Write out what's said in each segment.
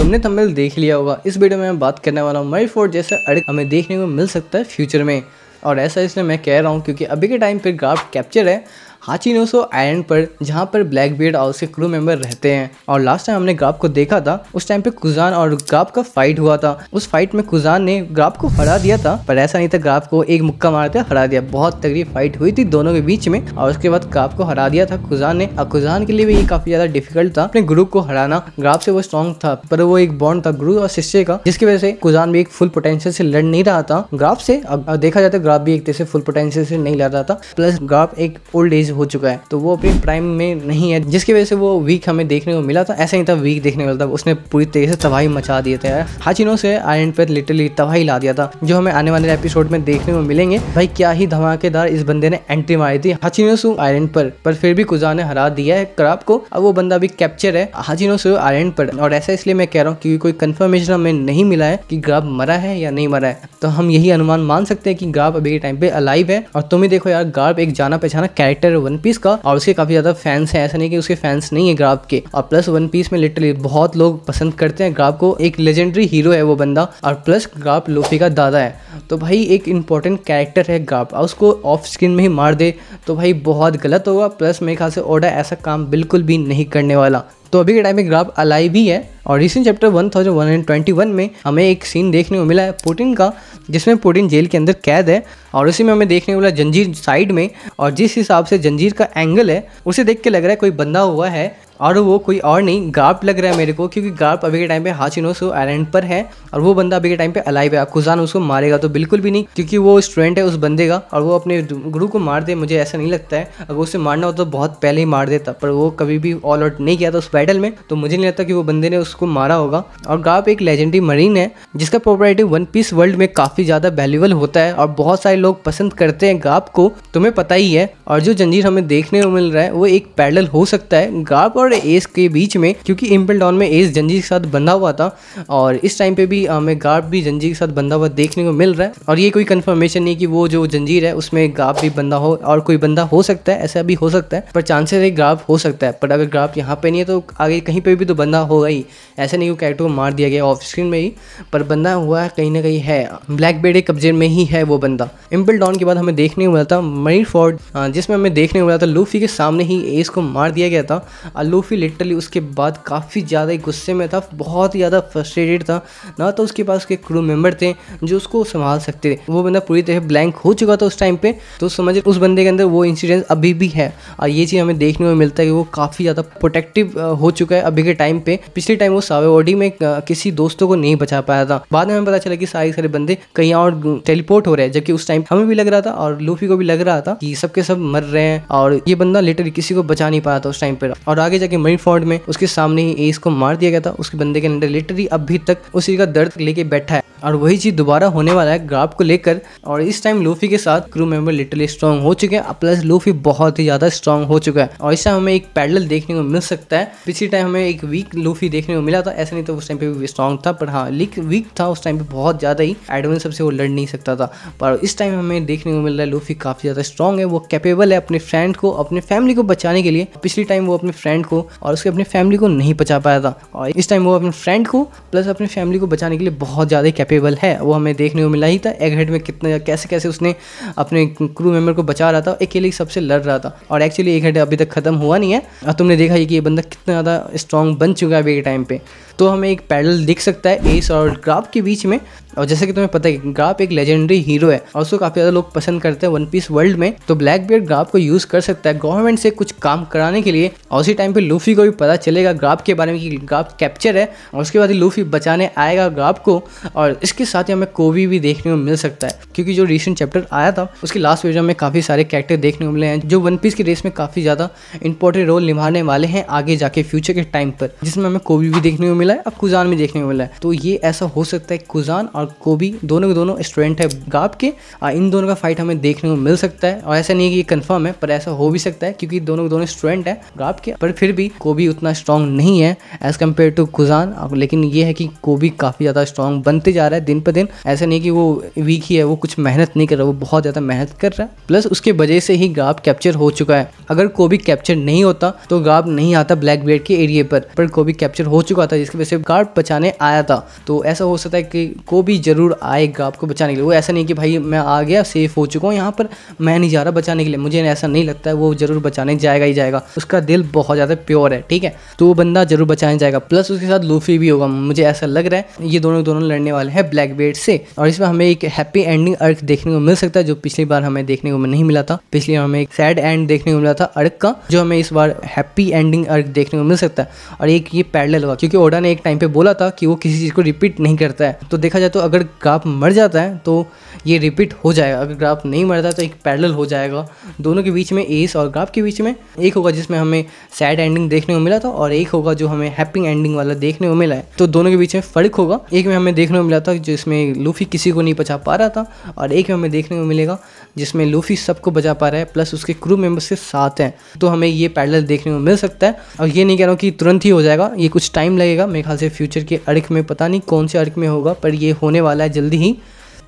तुमने थंबनेल देख लिया होगा, इस वीडियो में मैं बात करने वाला हूँ मरीफोर्ड जैसा अर्क हमें देखने को मिल सकता है फ्यूचर में। और ऐसा इसलिए मैं कह रहा हूँ क्योंकि अभी के टाइम पे ग्राफ कैप्चर है हाचिनोसो आइलैंड पर, जहाँ पर ब्लैकबीयर्ड और उसके क्रू मेंबर रहते हैं। और लास्ट टाइम हमने ग्राफ को देखा था, उस टाइम पे कुजान और ग्राफ का फाइट हुआ था। उस फाइट में कुजान ने ग्राफ को हरा दिया था, पर ऐसा नहीं था, ग्राफ को एक मुक्का मारते हरा दिया। बहुत तगड़ी फाइट हुई थी दोनों के बीच में और उसके बाद ग्राफ को हरा दिया था कुजान ने। और कुजान के लिए भी ये काफी ज्यादा डिफिकल्ट था अपने गुरु को हराना। ग्राफ से वो स्ट्रॉन्ग था, पर वो एक बॉन्ड था गुरु और शिष्य का, जिसकी वजह से कुजान भी एक फुल पोटेंशियल से लड़ नहीं रहा था ग्राफ से। अब देखा जाता है ग्राफ भी एक तरह से फुल पोटेंशियल से नहीं लड़ रहा था, प्लस ग्राफ एक ओल्ड एज हो चुका है तो वो अपनी प्राइम में नहीं है, जिसकी वजह से वो वीक हमें देखने को मिला था। ऐसा नहीं था वीक देखने को मिला था, उसने पूरी तरीके से तबाही मचा दिए थे। हाचिनोसो आइलैंड पर लिटरली तबाही ला दिया था, जो हमें आने वाले एपिसोड में देखने को मिलेंगे। भाई क्या ही धमाकेदार इस बंदे ने एंट्री मारी थी हाचिनोसो आइलैंड पर फिर भी कुजान ने हरा दिया है ग्राफ को। अब वो बंदा भी कैप्चर है हाचिनोसो आइलैंड पर। और ऐसा इसलिए मैं कह रहा हूँ क्योंकि कोई कंफर्मेशन हमें नहीं मिला है कि ग्राफ मरा है या नहीं मरा है, तो हम यही अनुमान मान सकते हैं कि ग्राफ अभी के टाइम पे अलाइव है। और तुम ही देखो यार, ग्राफ एक जाना पहचाना कैरेक्टर है वन पीस का और उसके काफी ज्यादा फैंस हैं, ऐसा नहीं कि उसके फैंस नहीं है ग्राफ के। और प्लस वन पीस में लिटरली बहुत लोग पसंद करते हैं ग्राफ को, एक लेजेंडरी हीरो है वो बंदा। और प्लस ग्राफ लूफी का दादा है, तो भाई एक इंपॉर्टेंट कैरेक्टर है ग्राफ, और उसको ऑफ स्क्रीन में ही मार दे तो भाई बहुत गलत होगा। प्लस मेरे ख्याल से ओडा ऐसा काम बिल्कुल भी नहीं करने वाला। तो अभी के टाइम में ग्राफ अलाइव ही है। और रिसेंट चैप्टर 1121 में हमें एक सीन देखने को मिला है पुटिन का, जिसमें पुटिन जेल के अंदर कैद है और उसी में हमें देखने को मिला जंजीर साइड में। और जिस हिसाब से जंजीर का एंगल है उसे देख के लग रहा है कोई बंधा हुआ है, और वो कोई और नहीं ग्राफ लग रहा है मेरे को, क्योंकि ग्राफ अभी के टाइम पे हाचिनोसो आइलैंड पर है और वो बंदा अभी के टाइम पे अलाइव है। कुजान उसको मारेगा तो बिल्कुल भी नहीं, क्योंकि वो स्टूडेंट है उस बंदे का और वो अपने गुरु को मार दे, मुझे ऐसा नहीं लगता है। अगर उसे मारना हो तो बहुत पहले ही मार देता, पर वो कभी भी ऑल आउट नहीं किया था उस बैटल में, तो मुझे नहीं लगता कि वो बंदे ने उसको मारा होगा। और ग्राफ एक लेजेंडरी मरीन है जिसका पॉपुलैरिटी वन पीस वर्ल्ड में काफी ज्यादा वैल्यूएबल होता है और बहुत सारे लोग पसंद करते हैं ग्राफ को, तुम्हें पता ही है। और जो जंजीर हमें देखने को मिल रहा है वो एक पैरेलल हो सकता है ग्राफ और एस के बीच में, क्योंकि इम्पल डाउन में एस जंजीर के साथ बंधा हुआ था और इस टाइम पे भी हमें ग्राफ भी जंजीर के साथ बंधा हुआ देखने को मिल रहा है। और ये कोई कंफर्मेशन नहीं कि वो जो जंजीर है उसमें ग्राफ भी बंधा हो और कोई बंदा हो सकता है, ऐसा भी हो सकता है, पर चांसेस है ग्राफ हो सकता है। पर अगर ग्राफ यहाँ पे नहीं है तो आगे कहीं पे भी तो बंदा होगा ही। ऐसा नहीं कि कैरेक्टर को मार दिया गया ऑफ स्क्रीन में ही, पर बंदा हुआ कहीं ना कहीं है, ब्लैकबीयर्ड के कब्जे में ही है वो बंदा। इम्पल डाउन के बाद हमें देखने को मिला था मरीफोर्ड, जिसमें हमें देखने को मिला था लूफी के सामने ही एस को मार दिया गया था। और लूफी लिटरली उसके बाद काफ़ी ज़्यादा गुस्से में था, बहुत ही ज़्यादा फ्रस्ट्रेटेड था। ना तो उसके पास उसके क्रू मेंबर थे जो उसको संभाल सकते थे, वो बंदा पूरी तरह ब्लैंक हो चुका था उस टाइम पे। तो समझ उस बंदे के अंदर वो इंसिडेंस अभी भी है और ये चीज़ हमें देखने को मिलता है कि वो काफ़ी ज़्यादा प्रोटेक्टिव हो चुका है अभी के टाइम पे। पिछले टाइम वो सावेओडी में किसी दोस्तों को नहीं बचा पाया था, बाद में हमें पता चला कि सारे बंदे कहीं और टेलीपोर्ट हो रहे हैं, जबकि उस टाइम हमें भी लग रहा था और लूफी को भी लग रहा था कि सबके सब मर रहे हैं और ये बंदा लिटरली किसी को बचा नहीं पाया था उस टाइम पे। और आगे जाके मरीफोर्ड में उसके सामने ही एस को मार दिया गया था, उसके बंदे के अंदर लिटरली अभी तक उसी का दर्द लेके बैठा है। और वही चीज दोबारा होने वाला है ग्राफ को लेकर। और इस टाइम लूफी के साथ क्रू मेंबर लिटरली स्ट्रांग हो चुके हैं, प्लस लूफी बहुत ही ज्यादा स्ट्रांग हो चुका है। और इस टाइम हमें एक पैरेलल देखने को मिल सकता है। पिछले टाइम हमें एक वीक लूफी देखने को मिला था, ऐसा नहीं तो उस टाइम पे भी स्ट्रांग था, पर हाँ वीक था उस टाइम पे बहुत ज्यादा ही, एडवांस सबसे वो लड़ नहीं सकता था। पर इस टाइम हमें देखने को मिल रहा है लूफी काफी ज्यादा स्ट्रांग है, वो कैपेबल है अपने फ्रेंड को, अपने फैमिली को बचाने के लिए। पिछली टाइम वो अपने फ्रेंड को और उसके अपने फैमिली को नहीं बचा पाया था, और इस टाइम वो अपने फ्रेंड को प्लस अपने फैमिली को बचाने के लिए बहुत ज़्यादा कैपेबल है। वो हमें देखने को मिला ही था एगहेड में कितना कैसे उसने अपने क्रू मेंबर को बचा रहा था, अकेले सबसे लड़ रहा था। और एक्चुअली एगहेड अभी तक खत्म हुआ नहीं है और तुमने देखा ही कि ये बंदा कितना ज़्यादा स्ट्रॉन्ग बन चुका है अभी के टाइम पे। तो हमें एक पैरेलल दिख सकता है एस और ग्राफ के बीच में। और जैसे कि तुम्हें पता है ग्राफ एक लेजेंडरी हीरो है और उसको काफ़ी ज़्यादा लोग पसंद करते हैं वन पीस वर्ल्ड में, तो ब्लैकबीयर्ड ग्राफ को यूज़ कर सकता है गवर्नमेंट से कुछ काम कराने के लिए। और उसी टाइम पे लूफी को भी पता चलेगा ग्राफ के बारे में कि ग्राफ कैप्चर है, और उसके बाद ही लूफी बचाने आएगा ग्राफ को। और इसके साथ ही हमें कोबी भी देखने को मिल सकता है, क्योंकि जो रिसेंट चैप्टर आया था उसके लास्ट पेज में काफ़ी सारे कैरेक्टर देखने को मिले हैं जो वन पीस की रेस में काफ़ी ज़्यादा इंपॉर्टेंट रोल निभाने वाले हैं आगे जाके फ्यूचर के टाइम पर, जिसमें हमें कोबी भी देखने को मिला है, अब कुजान भी देखने को मिला है। तो ये ऐसा हो सकता है कुजान और कोबी दोनों के दोनों स्टूडेंट है गार्प के। इन दोनों का फाइट हमें देखने को मिल सकता है, और ऐसा नहीं है कि ये कंफर्म है, पर ऐसा हो भी सकता है क्योंकि दोनों के दोनों स्टूडेंट है गार्प के। पर फिर भी कोबी उतना स्ट्रॉन्ग नहीं है एज कम्पेयर टू कुजान, लेकिन ये है कि कोबी काफ़ी ज़्यादा स्ट्रॉन्ग बनते जा रहा है दिन पर दिन। ऐसा नहीं कि वो वीक ही है, वो कुछ मेहनत नहीं कर रहा, वो बहुत ज़्यादा मेहनत कर रहा है। प्लस उसके वजह से ही गार्प कैप्चर हो चुका है। अगर कोबी कैप्चर नहीं होता तो गार्प नहीं आता ब्लैक बेल्ट के एरिया पर कोबी कैप्चर हो चुका था, जिसकी वजह से गार्प बचाने आया था। तो ऐसा हो सकता है कि कोबी जरूर आए गार्प को बचाने के लिए। वो ऐसा नहीं कि भाई मैं आ गया सेफ हो चुका हूँ यहाँ पर, मैं नहीं जा रहा बचाने के लिए, मुझे ऐसा नहीं लगता है। वो जरूर बचाने जाएगा ही जाएगा, उसका दिल बहुत ज़्यादा प्योर है, ठीक है, तो वो बंदा जरूर बचाने जाएगा। प्लस उसके साथ लूफी भी होगा, मुझे ऐसा लग रहा है। ये दोनों लड़ने वाले हैं ब्लैक बेल्ट से, और इसमें हमें एक हैप्पी एंडिंग अर्क देखने को मिल सकता है, जो पिछली बार हमें देखने को नहीं मिला था। पिछली बार हमें एक सैड एंड देखने को मिला था अर्क का, जो हमें इस बार हैप्पी एंडिंग अर्क देखने को मिल सकता है। और एक ये पैरेलल होगा, क्योंकि ओडा ने एक टाइम पे बोला था कि वो किसी चीज़ को रिपीट नहीं करता है। तो देखा जाए तो अगर गार्प मर जाता है तो ये रिपीट हो जाएगा, अगर गार्प नहीं मरता तो एक पैरेलल हो जाएगा दोनों के बीच में, एस और गार्प के बीच में। एक होगा जिसमें हमें सैड एंडिंग देखने को मिला था, और एक होगा जो हमें हैप्पी एंडिंग वाला देखने को मिला है। तो दोनों के बीच में फर्क होगा। एक में हमें देखने को मिला था जिसमें लूफी किसी को नहीं बचा पा रहा था, और एक में हमें देखने को मिलेगा जिसमें लूफी सबको बचा पा रहा है, प्लस उसके क्रू मेंबर्स के साथ हैं। तो हमें ये पैरेलल देखने को मिल सकता है। और ये नहीं कह रहा हूँ कि तुरंत ही हो जाएगा, ये कुछ टाइम लगेगा मेरे ख्याल से। फ्यूचर के अर्क में पता नहीं कौन से अर्क में होगा, पर ये होने वाला है जल्दी ही।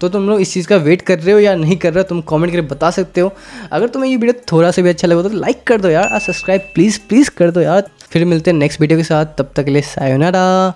तो तुम लोग इस चीज़ का वेट कर रहे हो या नहीं कर रहे हो, तुम कमेंट करके बता सकते हो। अगर तुम्हें ये वीडियो थोड़ा सा भी अच्छा लगा तो लाइक कर दो यार, और सब्सक्राइब प्लीज़ कर दो यार। फिर मिलते हैं नेक्स्ट वीडियो के साथ, तब तक के लिए सायोनारा।